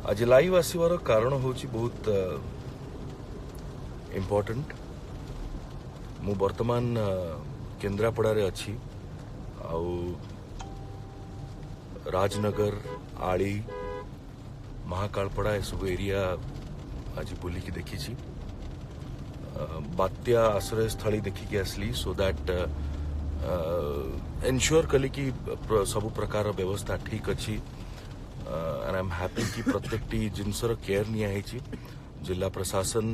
आज लाइव आसवर कारण हूँ बहुत इम्पोर्टेंट। मु वर्तमान केन्द्रापड़ा अच्छी आउ राजनगर आली महाकालपड़ा ए सब एरिया आज बुलिकी देखी बात्या आश्रय स्थली देखिकी आसली सो दैट एनश्योर कली कि सब प्रकार व्यवस्था ठीक अच्छी एंड आई एम हैप्पी कि प्रत्येक जिनसर केयर निया जिला प्रशासन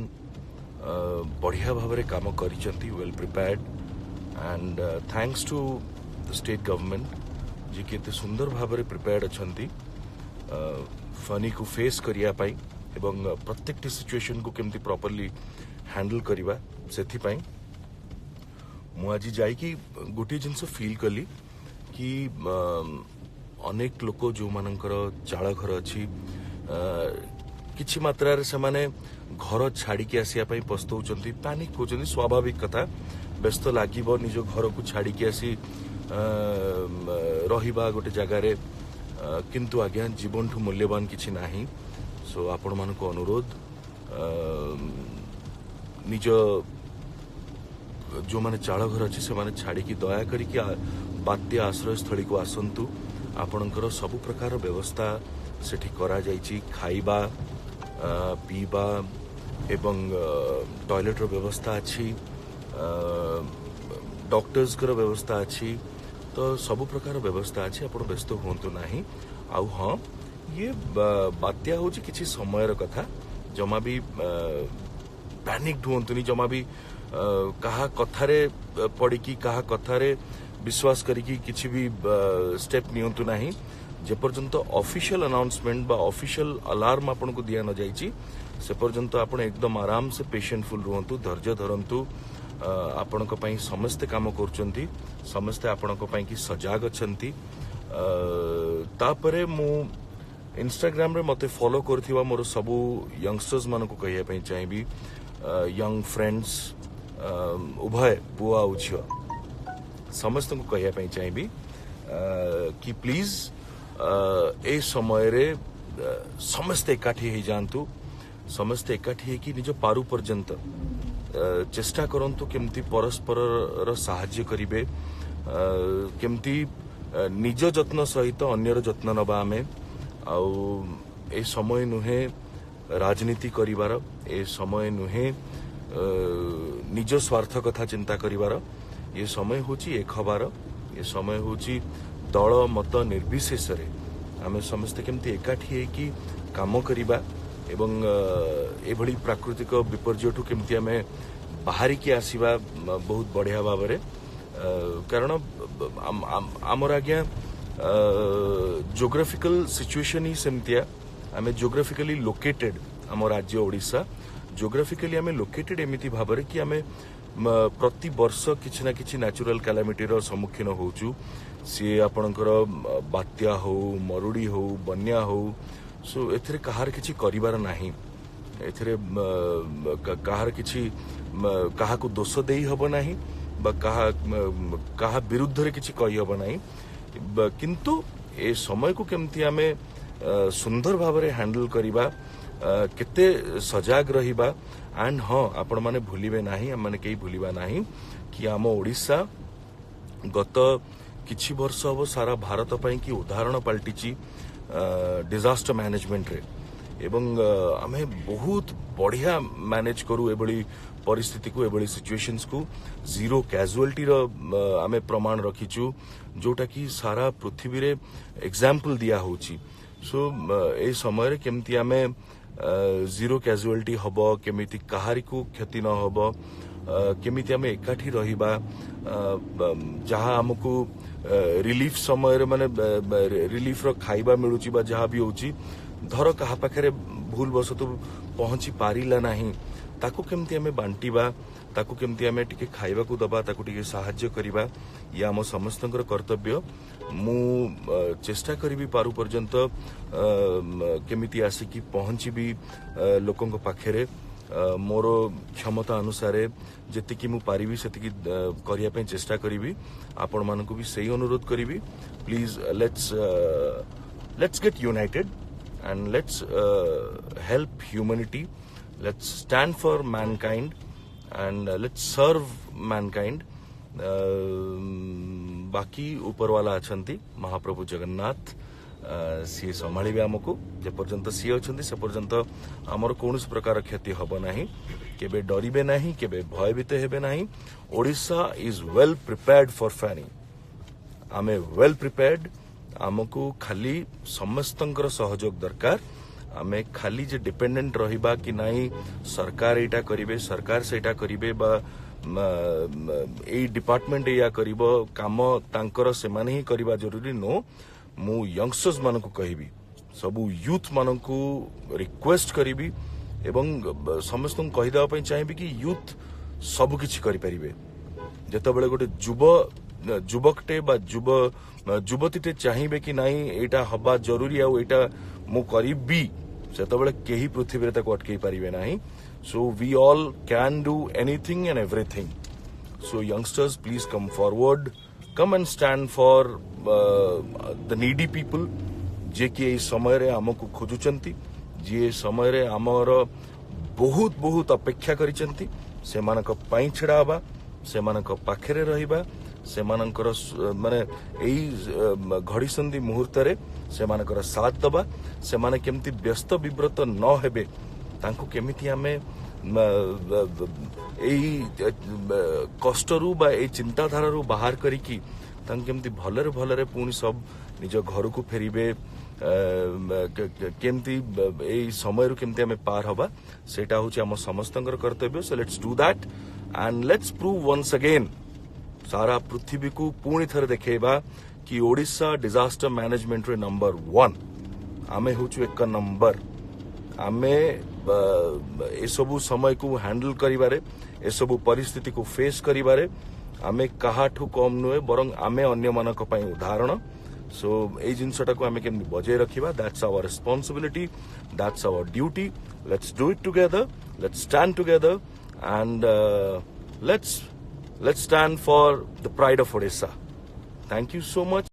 बढ़िया भाव में काम करिसेंती well prepared and thanks to the state government जी के सुंदर भाव में प्रिपेयर्ड अच्छी फनी को फेस करिया पाई एवं प्रत्येक सिचुएशन को केमती प्रॉपर्ली हैंडल करवा से मु आज जाइकी गोटे जिनस फील कली कि अनेक लोक जो मानकर चाल घर अच्छी किछि मात्रा रे से माने घर छाड़ी के आसिया पई पस्तौचंती पैनिक होचंती स्वाभाविक कथा व्यस्त लागिबो निज घर को छाड़ी के आसी रहिबा गोटे जगह रे किंतु आज्ञा जीवन ठू मूल्यवान किछि नाही सो आपण मानको अनुरोध निज जो माने चाल घर अच्छी से माने छाड़ी की दया करी बात्या आश्रय स्थली को आसंतु आपणकर सब प्रकार व्यवस्था सेठी करा जाइछि खाइबा पीबा एवं टॉयलेट रो व्यवस्था अच्छी डॉक्टर्स कर व्यवस्था अच्छी तो सब प्रकार व्यवस्था अच्छी आपण व्यस्त होंतु नाही आउ हाँ ये बात्या होछि किछि समयर कथा जमा भी पैनिक होंतुनी जमा भी कहा कथारे पड़िकी कहा कथारे विश्वास करिकी किछि भी स्टेप नियंतु नाही जे पर्यंत ऑफिशियल अनाउंसमेंट बा ऑफिशियल अलार्म आपन को दिया न जाइछि से पर्यंत आपण एकदम आराम से पेशेंटफुल रहंतु धैर्य धरंतु आपण को पई समस्त काम करचंती समस्त आपण को पई की सजाग अछंती तापरे मु इंस्टाग्राम रे मते फॉलो करथिबा मोर सबु यंगस्टर्स मन को कहिया पई चाहिबी यंग फ्रेंड्स उभय बुआ उझियो समस्त को कहिया पई चाहिबी कि प्लीज ए समय रे समस्त एकाठी हे जानतु समस्त एकाठी हे कि निज पारु पर्यंत चेष्टा करंतु केमती परस्पर र सहाय्य करिवे केमती निज जत्न सहित अन्यर जत्न नबा आमे आउ ए समय नुहे राजनीति करिवार ए समय नुहे निज स्वार्थ कथा चिंता करिवार ये समय होची एक हबार ये समय होची दल मत निर्विशेष रे आमे समस्त केमती एकाठी हे कि काम करिबा एवं एभली प्राकृतिक विपर्यय ठू केमती आमे बाहरी की आसीबा बहुत बढ़िया भाव रे कारण आमर आज्ञा जोग्राफिकल सिचुएशन ही सेमतिया आमे जोग्राफिकली लोकेटेड आम राज्य ओडिशा जोग्राफिकली आमे लोकेटेड एमिति भाव रे कि आमे प्रति वर्ष किछि ना किछि नेचुरल कैलामिटी रो सम्मुखीन होउचु सी आपणकर बात्या हो मरुड़ी हो बन्या हो सो एथरे कहार किछि करिवार नाही एथरे कहार किछि कहा को दोष देई हबो नाही बा कहा विरुद्ध रे किछि कहि हबो नाही किंतु ए समय को केमती आमे सुंदर भाव रे हैंडल करिबा केते सजाग रहिबा एंड हाँ आपण माने भूलिबे नाही हम माने केही भूलिबा नाही कि आम ओडिशा गत किछि वर्ष अब सारा भारत पई कि उदाहरण पलटिची डिजास्टर मैनेजमेंट रे एवं आमे बहुत बढ़िया मैनेज करू एबली परिस्थिति को एबली सिचुएशंस को जीरो कैजुअलिटी रो आमे प्रमाण रखिचु जोटा कि सारा पृथ्वी रे एग्जांपल दिया होची सो ए समय रे केमती आमे जीरो कैजुअलिटी हबो केमिति कहारी को क्षति न हबो केमिति आमे एकाठी रहिबा जहां हमको रिलीफ समय रे माने रिलीफ रो खाइबा मिलुची बा जहां भी होची धर कहा पाखरे भूल बसतु पहुंची पारिला नाही ताकू केमती आमे बांटीबा ताकू केमती आमे टिके खाइबा को दबा ताकू टिके सहाय्य करिबा या हम समस्तंकर कर्तव्य मु चेष्टा करिबी पारु पर्यंत केमिति आसिकी पहुंची भी लोकों को पाखरे मोर क्षमता अनुसार जेतिकी मु पारिबी सेतिकी करिया पे चेष्टा करिबी आपण मानको भी सही अनुरोध करिबी please let's get united and let's help humanity. Let's stand for mankind and let's serve mankind. बाकी ऊपर वाला अछंती महाप्रभु जगन्नाथ सी संभाळिबे हमकु जे पर्यंत सी अछंती से पर्यंत हमर कोनोस प्रकार क्षति हबो नाही केबे डरिबे नाही केबे भयभीत हेबे नाही Odisha is well prepared for Fani आमे वेल प्रिपेयर्ड हमकु खाली समस्तंकर सहयोग दरकार आमे खाली जे डिपेंडेंट रहिबा कि नाही सरकार एटा करिवे सरकार सेटा करिवे बा ए डिपार्टमेंट या करिवो काम तांकर से माने ही करिबा जरूरी नो मु यंगस्टर्स मानकु कहिबी सबु यूथ मानकु रिक्वेस्ट करिबी एवं समस्त कहिदा पई चाहिबी कि यूथ सब किछि करि परिबे जेतबेले गोटे युवकटे बा युवतीटे चाहिबे कि नाही एटा हबा जरूरी आ एटा मु करिबी सेतबेले केही पृथ्वी रे ताको अटकै परिबे नाही. So we all can do anything and everything. So youngsters, please come forward. Come and stand for the needy people. जे कि ए समय रे हमकु खोजुचंती जे समय रे हमर बहुत बहुत अपेक्षा करिचंती सेमानक पाई छिड़ाबा सेमानक पाखरे रहिबा सेमानकर माने एई घड़ी संधि मुहूर्त रे सेमानकर साथ दबा सेमाने केमती व्यस्त विब्रत न हेबे तांको केमिति आमे एई कष्टरू बा एई चिंताधारारू बाहर करिकी तांको केमती भलरे भलरे पुणी सब निज घर को फेरिबे केमती एई समयरू केमती आमे पार हबा सेटा होची हम समस्तंकर कर्तव्य. So let's do that and let's prove once again सारा पृथ्वी को पुणी थर देखेबा कि ओडिशा डिजास्टर मैनेजमेंट रे नंबर 1 आमे होचु एक नंबर आमे ए सबु समय को हैंडल करिबारे ए सबु परिस्थिति को फेस करिबारे आमे काहाठू कम नुए बरং आमे अन्य मानक पई उदाहरण. सो ए जिनसटा को आमे केमि बजे रखिबा that's our responsibility that's our duty. Let's do it together let's stand together and let's stand for the pride of Odisha. Thank you so much.